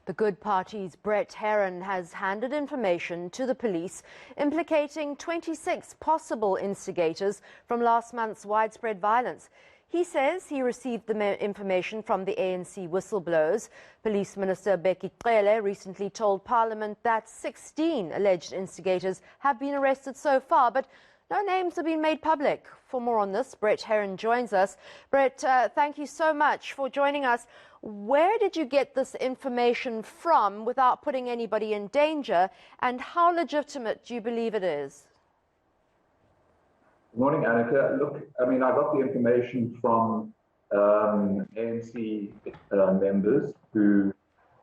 The Good Party's Brett Herron has handed information to the police implicating 26 possible instigators from last month's widespread violence. He says he received the information from the ANC whistleblowers. Police Minister Becky Cele recently told Parliament that 16 alleged instigators have been arrested so far, but no names have been made public. For more on this, Brett Herron joins us. Brett, thank you so much for joining us. Where did you get this information from without putting anybody in danger, and how legitimate do you believe it is? Good morning, Annika. Look, I got the information from ANC members who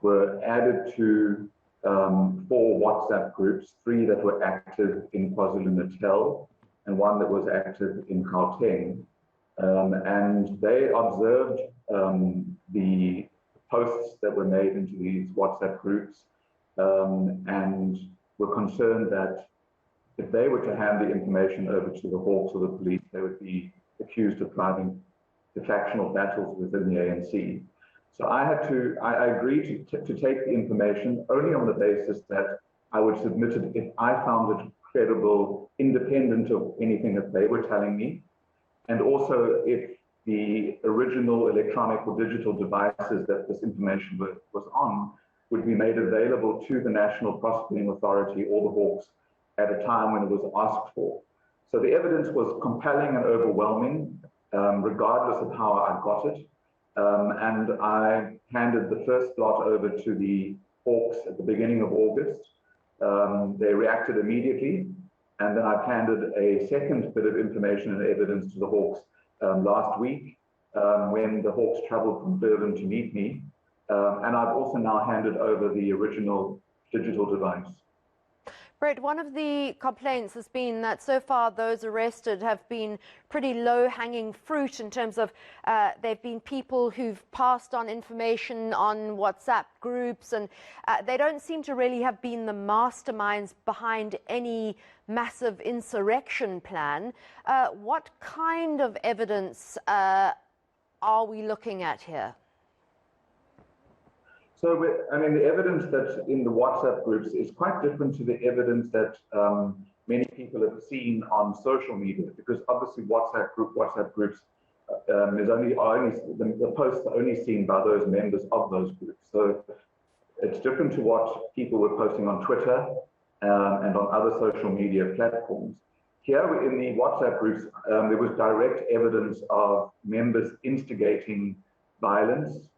were added to 4 WhatsApp groups, 3 that were active in KwaZulu-Natal and 1 that was active in Gauteng. And they observed the posts that were made into these WhatsApp groups and were concerned that if they were to hand the information over to the Hawks or the police, they would be accused of driving the factional battles within the ANC. So I agreed to take the information only on the basis that I would submit it if I found it credible, independent of anything that they were telling me, and also if the original electronic or digital devices that this information was on would be made available to the National Prosecuting Authority or the Hawks at a time when it was asked for. So the evidence was compelling and overwhelming, regardless of how I got it. And I handed the first lot over to the Hawks at the beginning of August. They reacted immediately, and then I've handed a second bit of information and evidence to the Hawks last week when the Hawks traveled from Durban to meet me. And I've also now handed over the original digital device. Brett, one of the complaints has been that so far those arrested have been pretty low-hanging fruit in terms of they've been people who've passed on information on WhatsApp groups, and they don't seem to really have been the masterminds behind any massive insurrection plan. What kind of evidence are we looking at here? So, the evidence that's in the WhatsApp groups is quite different to the evidence that many people have seen on social media, because obviously WhatsApp groups is the posts are only seen by those members of those groups. So it's different to what people were posting on Twitter and on other social media platforms. Here in the WhatsApp groups, there was direct evidence of members instigating violence,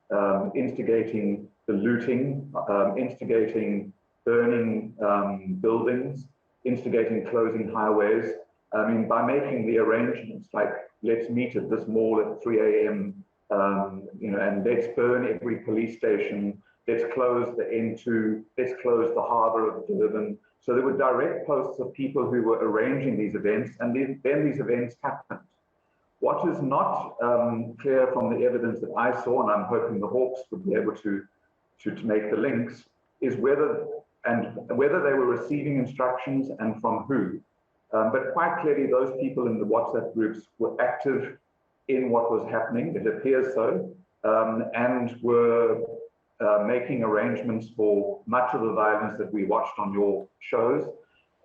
instigating the looting, instigating burning buildings, instigating closing highways. By making the arrangements like, let's meet at this mall at 3 a.m., and let's burn every police station, let's close the N2, let's close the harbour of Durban. So there were direct posts of people who were arranging these events, and then these events happened. What is not clear from the evidence that I saw, and I'm hoping the Hawks would be able to make the links, is whether they were receiving instructions and from who. But quite clearly, those people in the WhatsApp groups were active in what was happening, it appears so, and were making arrangements for much of the violence that we watched on your shows,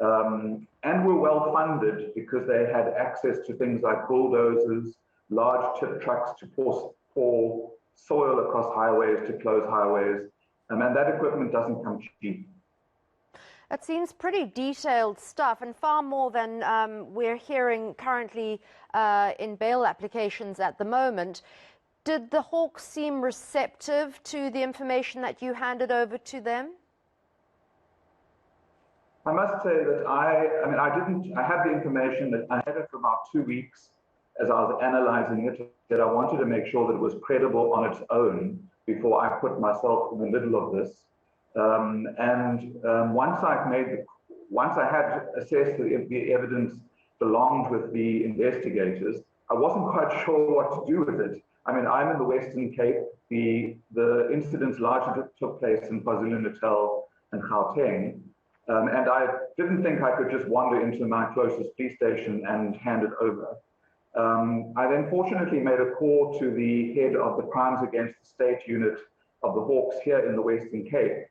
and were well funded because they had access to things like bulldozers, large tip trucks to pour soil across highways to close highways, and that equipment doesn't come cheap. It seems pretty detailed stuff, and far more than we're hearing currently in bail applications at the moment. Did the Hawks seem receptive to the information that you handed over to them? I must say that I had the information that I had it for about 2 weeks as I was analyzing it, that I wanted to make sure that it was credible on its own before I put myself in the middle of this. Once I had assessed the evidence belonged with the investigators, I wasn't quite sure what to do with it. I'm in the Western Cape. The incidents largely took place in KwaZulu-Natal and Gauteng. And I didn't think I could just wander into my closest police station and hand it over. I then fortunately made a call to the head of the Crimes Against the State unit of the Hawks here in the Western Cape.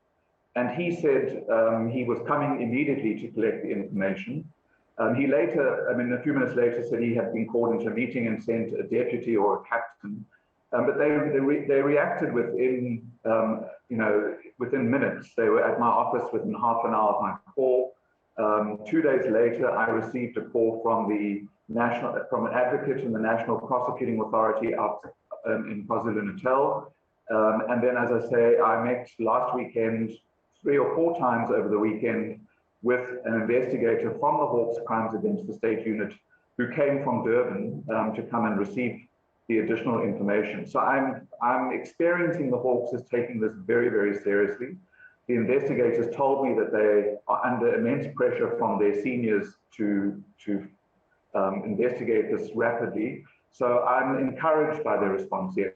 And he said he was coming immediately to collect the information. He later, a few minutes later, said he had been called into a meeting and sent a deputy or a captain. But they reacted within, within minutes. They were at my office within half an hour of my call. 2 days later, I received a call from an advocate in the National Prosecuting Authority out in KwaZulu-Natal. And then, as I say, I met last weekend 3 or 4 times over the weekend with an investigator from the Hawks Crimes Against the State Unit who came from Durban to come and receive the additional information. So I'm experiencing the Hawks as taking this very, very seriously. The investigators told me that they are under immense pressure from their seniors to investigate this rapidly. So I'm encouraged by their response, yes.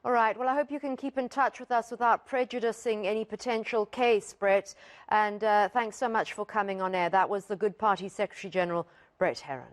All right. Well, I hope you can keep in touch with us without prejudicing any potential case, Brett. And thanks so much for coming on air. That was the Good Party Secretary General, Brett Herron.